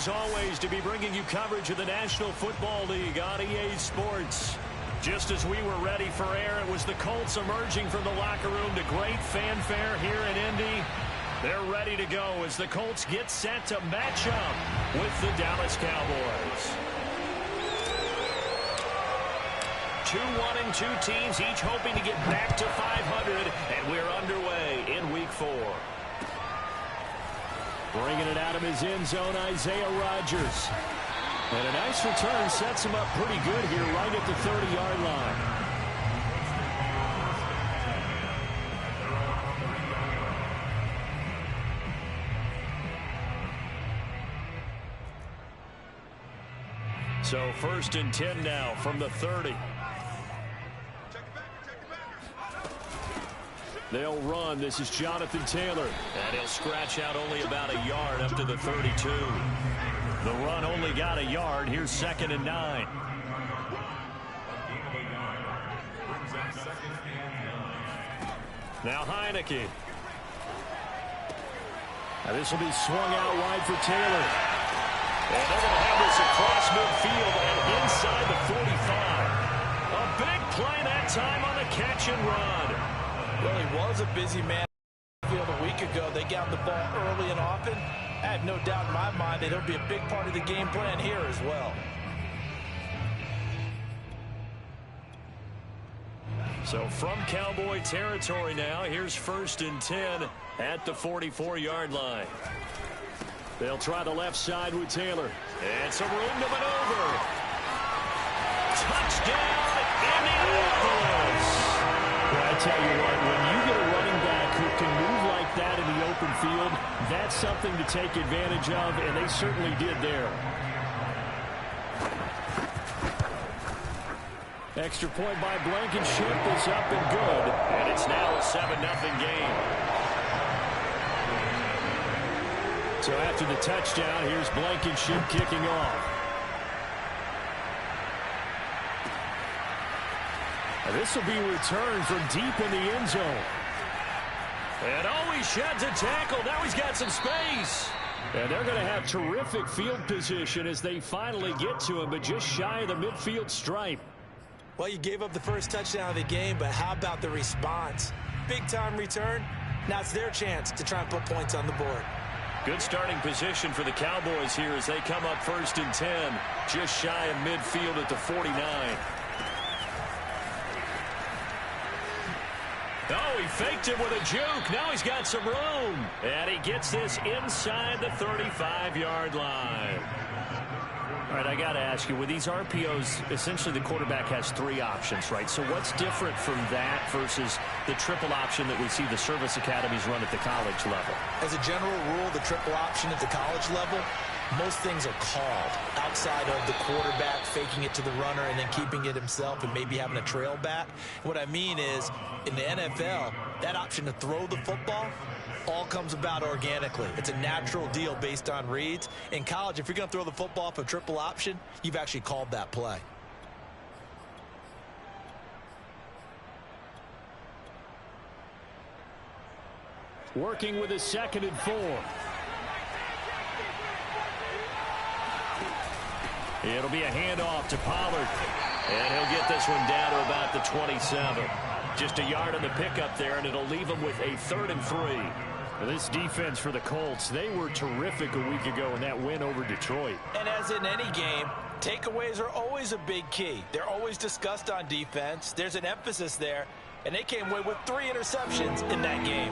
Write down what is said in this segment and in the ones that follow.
as always, to be bringing you coverage of the National Football League on EA Sports. Just as we were ready for air, it was the Colts emerging from the locker room to great fanfare here in Indy. They're ready to go as the Colts get set to match up with the Dallas Cowboys. 2-1-2 teams, each hoping to get back to 500, and we're underway in Week 4. Bringing it out of his end zone, Isaiah Rodgers. And a nice return sets him up pretty good here right at the 30-yard line. So 1st and 10 now from the 30. They'll run. This is Jonathan Taylor. And he'll scratch out only about a yard up to the 32. The run only got a yard. Here's 2nd and 9. Now Heineke. Now this will be swung out wide for Taylor. And they're going to have this across midfield and inside the 45. A big play that time on the catch and run. Well, he was a busy man a week ago. They got the ball early and often. I have no doubt in my mind that it'll be a big part of the game plan here as well. So from Cowboy territory now, here's 1st and 10 at the 44-yard line. They'll try the left side with Taylor. And some room to maneuver. Touchdown, Indianapolis! Well, I tell you what, when you get a running back who can move like that in the open field, that's something to take advantage of, and they certainly did there. Extra point by Blankenship is up and good, and it's now a 7-0 game. So after the touchdown, here's Blankenship kicking off. This will be returned from deep in the end zone. And he sheds a tackle. Now he's got some space. And they're going to have terrific field position as they finally get to him, but just shy of the midfield stripe. Well, you gave up the first touchdown of the game, but how about the response? Big-time return. Now it's their chance to try and put points on the board. Good starting position for the Cowboys here as they come up 1st and 10, just shy of midfield at the 49. Oh, he faked it with a juke. Now he's got some room. And he gets this inside the 35-yard line. All right, I got to ask you, with these RPOs, essentially the quarterback has 3 options, right? So what's different from that versus the triple option that we see the service academies run at the college level? As a general rule, the triple option at the college level, most things are called outside of the quarterback faking it to the runner and then keeping it himself and maybe having a trail back. What I mean is, in the NFL, that option to throw the football all comes about organically. It's a natural deal based on reads. In college, if you're going to throw the football off a triple option, you've actually called that play. Working with his 2nd and 4. It'll be a handoff to Pollard. And he'll get this one down to about the 27. Just a yard on the pickup there, and it'll leave him with a 3rd and 3. Well, this defense for the Colts, they were terrific a week ago in that win over Detroit. And as in any game, takeaways are always a big key. They're always discussed on defense. There's an emphasis there, and they came away with 3 interceptions in that game.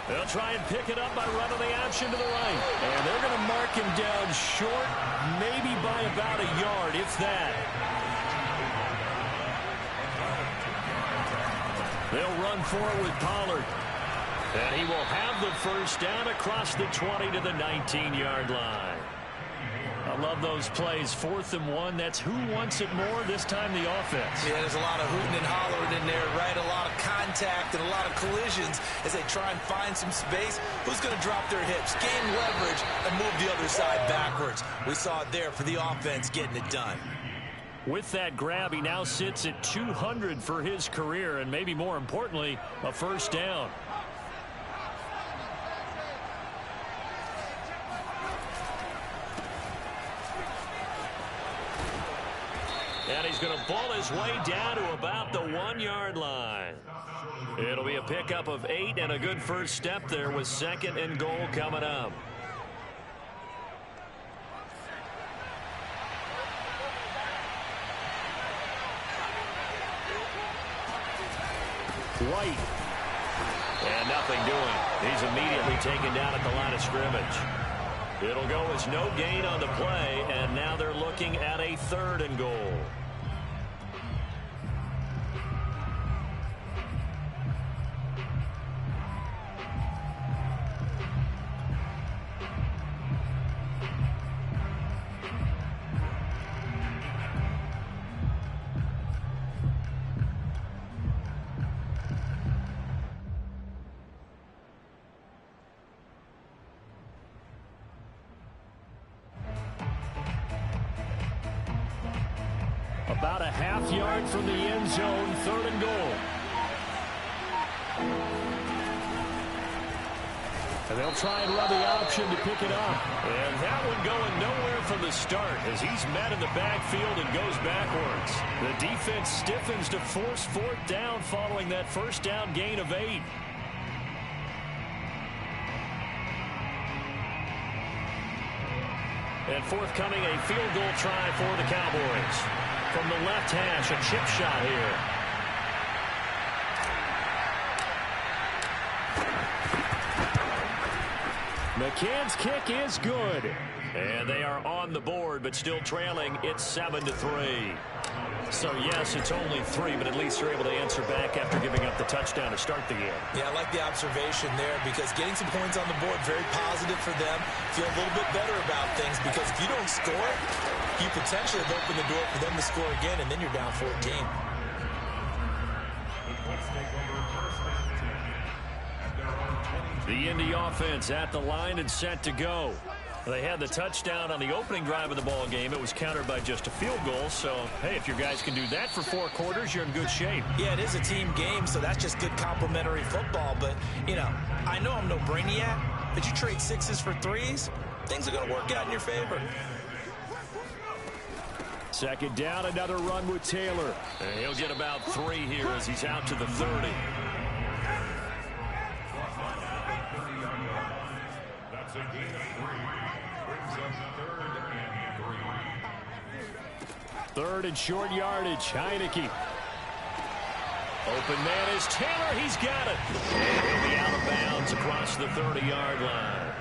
They'll try and pick it up by running the option to the right. And they're going to mark him down short, maybe by about a yard, if that. They'll run forward with Pollard. And he will have the first down across the 20 to the 19-yard line. I love those plays. 4th and 1. That's who wants it more, this time the offense. Yeah, there's a lot of hooting and hollering in there, right? A lot of contact and a lot of collisions as they try and find some space. Who's going to drop their hips, gain leverage, and move the other side backwards? We saw it there for the offense getting it done. With that grab, he now sits at 200 for his career, and maybe more importantly, a first down. And he's going to ball his way down to about the 1-yard line. It'll be a pickup of 8 and a good first step there with 2nd and goal coming up. White. And nothing doing. He's immediately taken down at the line of scrimmage. It'll go as no gain on the play, and now they're looking at a 3rd and goal. About a half-yard from the end zone, 3rd and goal. And they'll try and run the option to pick it up. And that one going nowhere from the start as he's met in the backfield and goes backwards. The defense stiffens to force 4th down following that first down gain of 8. And forthcoming, a field goal try for the Cowboys. From the left hash, a chip shot here. McCann's kick is good. And they are on the board, but still trailing. It's 7-3. So, yes, it's only 3, but at least they're able to answer back after giving up the touchdown to start the game. Yeah, I like the observation there because getting some points on the board, very positive for them. Feel a little bit better about things because if you don't score, you potentially have opened the door for them to score again, and then you're down 14. The Indy offense at the line and set to go. They had the touchdown on the opening drive of the ball game. It was countered by just a field goal. So, hey, if your guys can do that for 4 quarters, you're in good shape. Yeah, it is a team game, so that's just good complementary football. But, you know, I know I'm no brainiac, but you trade 6s for 3s, things are going to work out in your favor. 2nd down, another run with Taylor. And he'll get about 3 here as he's out to the 30. That's a gain of 3. Brings up 3rd and short yardage. Heineke. Open man is Taylor. He's got it. And he'll be out of bounds across the 30-yard line.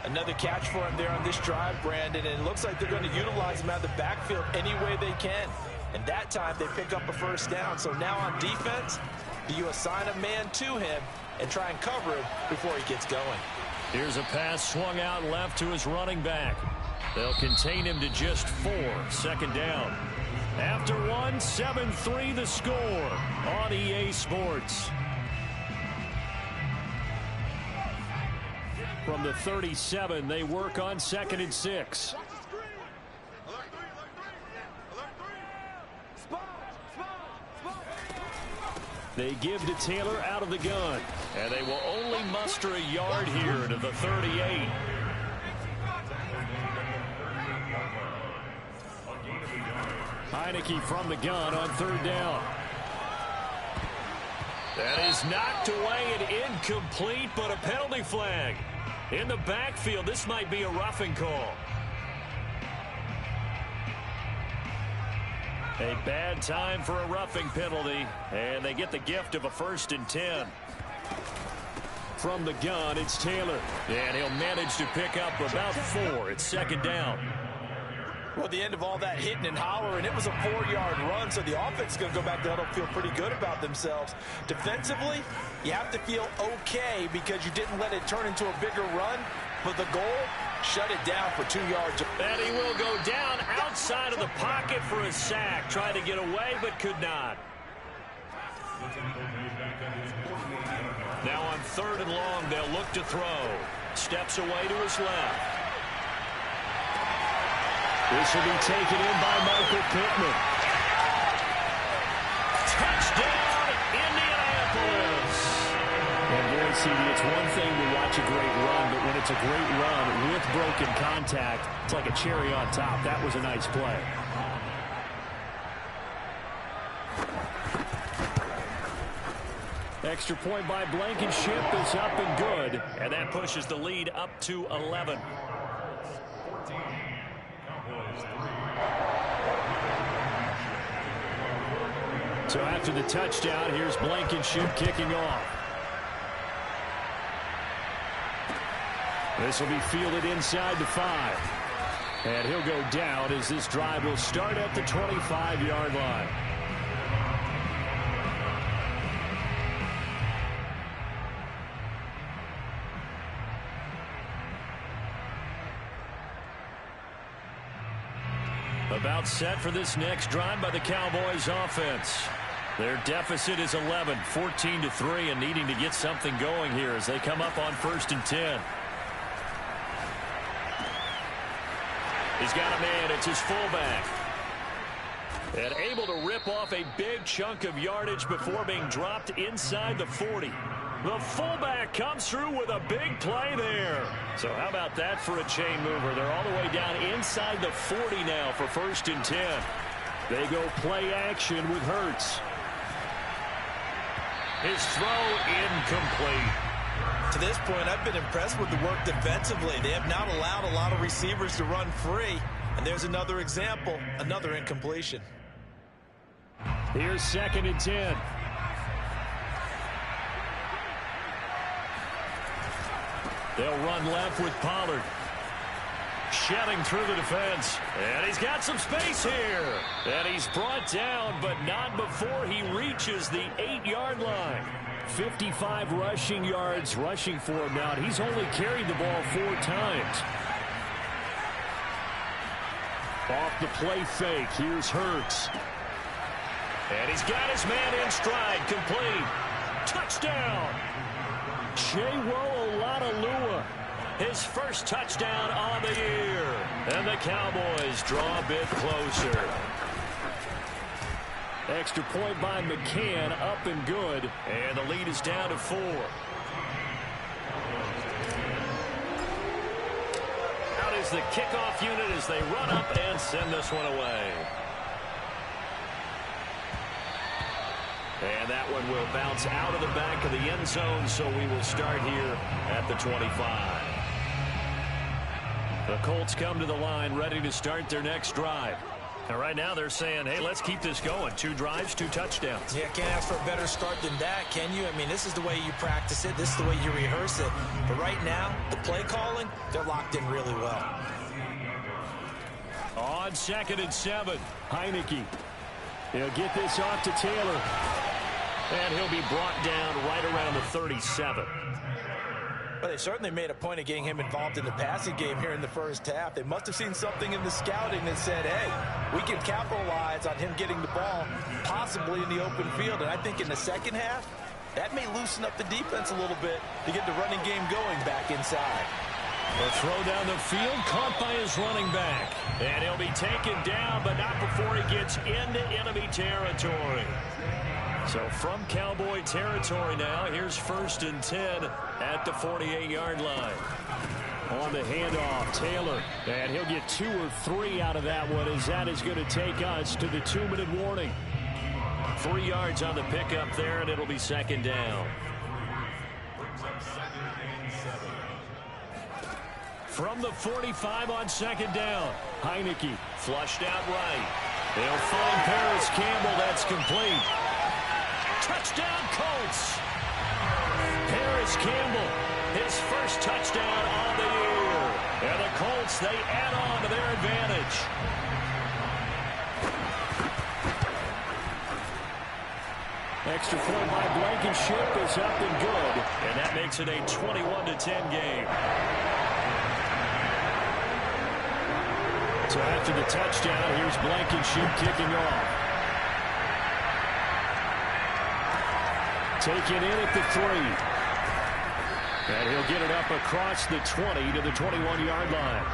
Another catch for him there on this drive, Brandon, and it looks like they're going to utilize him out of the backfield any way they can. And that time they pick up a first down. So now on defense, do you assign a man to him and try and cover him before he gets going? Here's a pass swung out left to his running back. They'll contain him to just 4. 2nd down. After 1, 7-3 the score on EA Sports. From the 37, they work on 2nd and 6. They give to Taylor out of the gun. And they will only muster a yard here to the 38. Heineke from the gun on 3rd down. That is knocked away and incomplete, but a penalty flag. In the backfield, this might be a roughing call. A bad time for a roughing penalty, and they get the gift of a 1st and 10. From the gun, it's Taylor, and he'll manage to pick up about 4. It's 2nd down. Well, at the end of all that hitting and hollering, it was a 4-yard run, so the offense is going to go back to huddle, feel pretty good about themselves. Defensively, you have to feel okay because you didn't let it turn into a bigger run, but the goal, shut it down for 2 yards. And he will go down outside of the pocket for a sack. Tried to get away, but could not. Now on 3rd and long, they'll look to throw. Steps away to his left. This will be taken in by Michael Pittman. Touchdown, Indianapolis. And boy, CD, it's one thing to watch a great run, but when it's a great run with broken contact, it's like a cherry on top. That was a nice play. Extra point by Blankenship is up and good. And that pushes the lead up to 11. So after the touchdown, here's Blankenship kicking off. This will be fielded inside the 5. And he'll go down as this drive will start at the 25-yard line. About set for this next drive by the Cowboys offense. Their deficit is 11, 14-3, and needing to get something going here as they come up on 1st and 10. He's got a man. It's his fullback. And able to rip off a big chunk of yardage before being dropped inside the 40. The fullback comes through with a big play there. So how about that for a chain mover? They're all the way down inside the 40 now for 1st and 10. They go play action with Hurts. His throw incomplete. To this point, I've been impressed with the work defensively. They have not allowed a lot of receivers to run free. And there's another example, another incompletion. Here's 2nd and 10. They'll run left with Pollard. Shedding through the defense. And he's got some space here. And he's brought down, but not before he reaches the 8-yard line. 55 rushing yards rushing for him now. And he's only carried the ball 4 times. Off the play fake. Here's Hurts. And he's got his man in stride. Complete. Touchdown. Oladaluwa, his first touchdown on the year. And the Cowboys draw a bit closer. Extra point by McCann, up and good. And the lead is down to 4. Out is the kickoff unit as they run up and send this one away. And that one will bounce out of the back of the end zone, so we will start here at the 25. The Colts come to the line ready to start their next drive. And right now they're saying, hey, let's keep this going. 2 drives, 2 touchdowns. Yeah, can't ask for a better start than that, can you? I mean, this is the way you practice it. This is the way you rehearse it. But right now, the play calling, they're locked in really well. On 2nd and 7, Heineke. He'll get this off to Taylor. And he'll be brought down right around the 37. But they certainly made a point of getting him involved in the passing game here in the first half. They must have seen something in the scouting that said, hey, we can capitalize on him getting the ball possibly in the open field. And I think in the second half, that may loosen up the defense a little bit to get the running game going back inside. A throw down the field, caught by his running back. And he'll be taken down, but not before he gets into enemy territory. So from Cowboy territory now, here's 1st and 10 at the 48-yard line. On the handoff, Taylor. And he'll get 2 or 3 out of that one, as that is going to take us to the 2-minute warning. 3 yards on the pickup there, and it'll be 2nd down. From the 45 on 2nd down, Heineke flushed out right. They'll find Paris Campbell. That's complete. Touchdown, Colts. Paris Campbell, his first touchdown on the year. And the Colts, they add on to their advantage. Extra point by Blankenship is up and good. And that makes it a 21-10 game. So after the touchdown, here's Blankenship kicking off. Taken in at the 3. And he'll get it up across the 20 to the 21-yard line.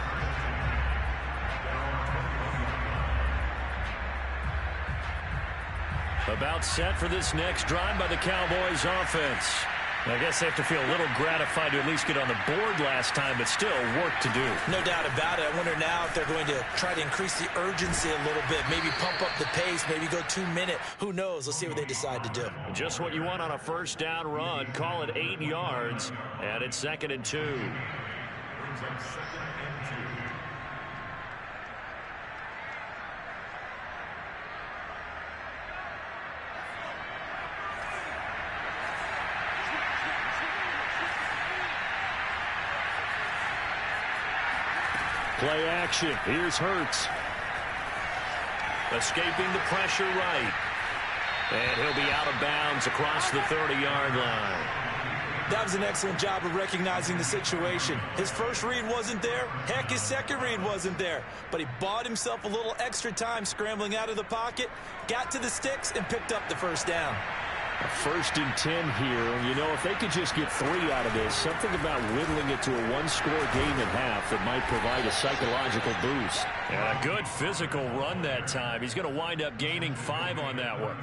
About set for this next drive by the Cowboys offense. I guess they have to feel a little gratified to at least get on the board last time, but still work to do. No doubt about it. I wonder now if they're going to try to increase the urgency a little bit, maybe pump up the pace, maybe go 2 minute. Who knows? Let's see what they decide to do. Just what you want on a first down run. Call it 8 yards, and it's 2nd and 2. Play action. Here's Hurts. Escaping the pressure right. And he'll be out of bounds across the 30-yard line. That was an excellent job of recognizing the situation. His first read wasn't there. Heck, his second read wasn't there. But he bought himself a little extra time scrambling out of the pocket, got to the sticks, and picked up the first down. A 1st and 10 here, and you know, if they could just get 3 out of this, something about whittling it to a 1-score game at half that might provide a psychological boost. And a good physical run that time. He's going to wind up gaining 5 on that one.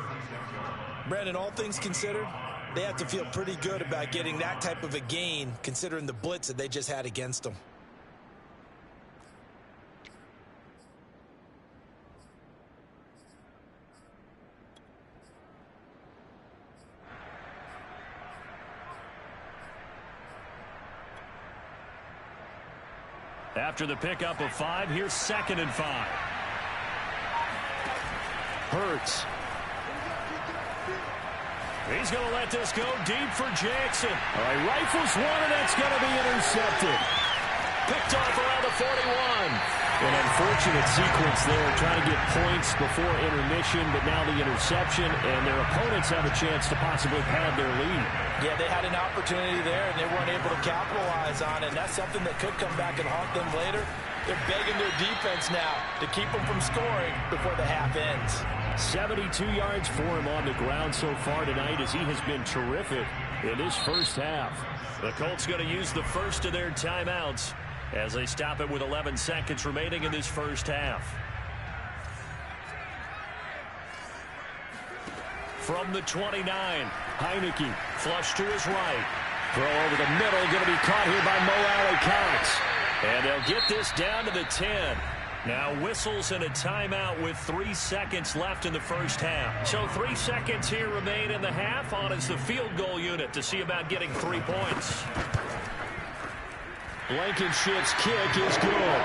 Brandon, all things considered, they have to feel pretty good about getting that type of a gain, considering the blitz that they just had against them. After the pickup of 5, here's 2nd and 5. Hurts. He's going to let this go deep for Jackson. All right, rifles one, and that's going to be intercepted. Picked off around the 41. An unfortunate sequence there, trying to get points before intermission, but now the interception, and their opponents have a chance to possibly pad their lead. Yeah, they had an opportunity there, and they weren't able to capitalize on it, and that's something that could come back and haunt them later. They're begging their defense now to keep them from scoring before the half ends. 72 yards for him on the ground so far tonight, as he has been terrific in this first half. The Colts going to use the first of their timeouts as they stop it with 11 seconds remaining in this first half. From the 29, Heineke, flush to his right. Throw over the middle, going to be caught here by Mo Alley-Cox. And they'll get this down to the 10. Now whistles and a timeout with 3 seconds left in the first half. So 3 seconds here remain in the half on as the field goal unit to see about getting 3 points. Blankenship's kick is good.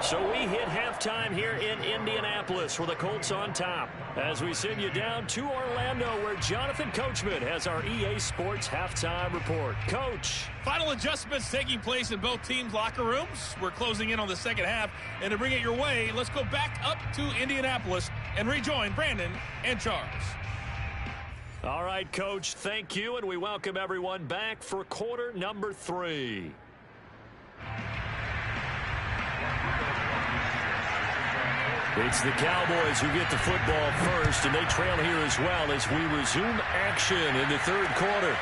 So we hit halftime here in Indianapolis with the Colts on top. As we send you down to Orlando, where Jonathan Coachman has our EA Sports halftime report. Coach. Final adjustments taking place in both teams' locker rooms. We're closing in on the second half. And to bring it your way, let's go back up to Indianapolis and rejoin Brandon and Charles. All right, Coach, thank you. And we welcome everyone back for quarter number 3. It's the Cowboys who get the football first, and they trail here as well as we resume action in the third quarter.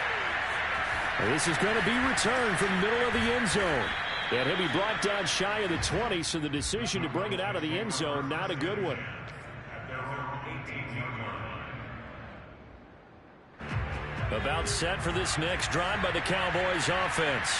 This is going to be returned from the middle of the end zone. And he'll be brought down shy of the 20, so the decision to bring it out of the end zone, not a good one. About set for this next drive by the Cowboys offense.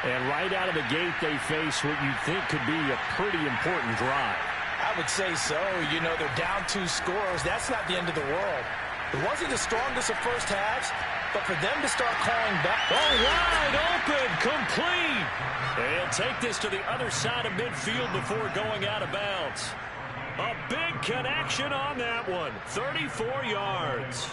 And right out of the gate, they face what you think could be a pretty important drive. I would say so. You know, they're down 2 scores. That's not the end of the world. It wasn't the strongest of first halves, but for them to start calling back. Oh, wide open, complete. They'll take this to the other side of midfield before going out of bounds. A big connection on that one. 34 yards.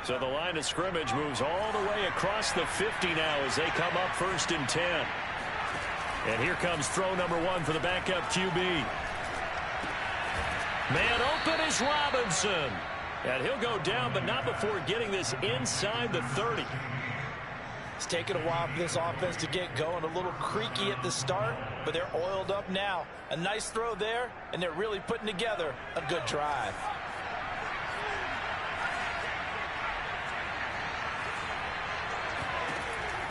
So the line of scrimmage moves all the way across the 50 now as they come up 1st and 10. And here comes throw number 1 for the backup QB. Man open is Robinson. And he'll go down, but not before getting this inside the 30. It's taken a while for this offense to get going. A little creaky at the start, but they're oiled up now. A nice throw there, and they're really putting together a good drive.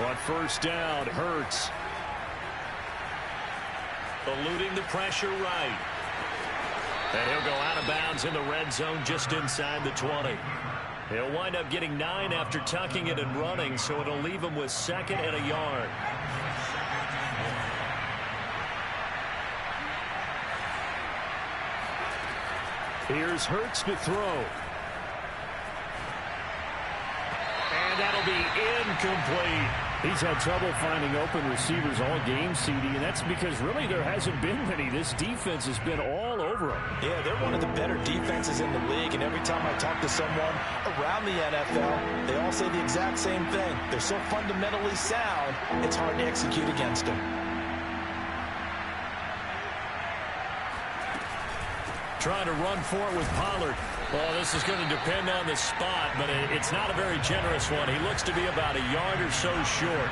On first down, Hurts. eluding the pressure right. And he'll go out of bounds in the red zone just inside the 20. He'll wind up getting 9 after tucking it and running, so it'll leave him with 2nd and a yard. Here's Hurts to throw. And that'll be incomplete. He's had trouble finding open receivers all game, CD, and that's because really there hasn't been many. This defense has been all over him. Yeah, they're one of the better defenses in the league, and every time I talk to someone around the NFL, they all say the exact same thing. They're so fundamentally sound, it's hard to execute against them. Trying to run for it with Pollard. Well, this is going to depend on the spot, but it's not a very generous one. He looks to be about a yard or so short.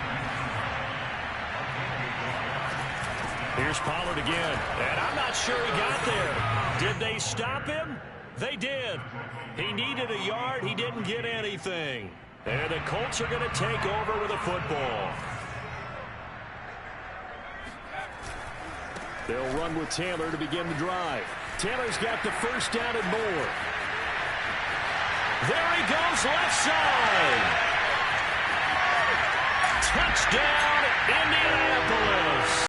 Here's Pollard again, and I'm not sure he got there. Did they stop him? They did. He needed a yard. He didn't get anything. And the Colts are going to take over with a football. They'll run with Taylor to begin the drive. Taylor's got the first down and more. There he goes, left side. Touchdown, Indianapolis.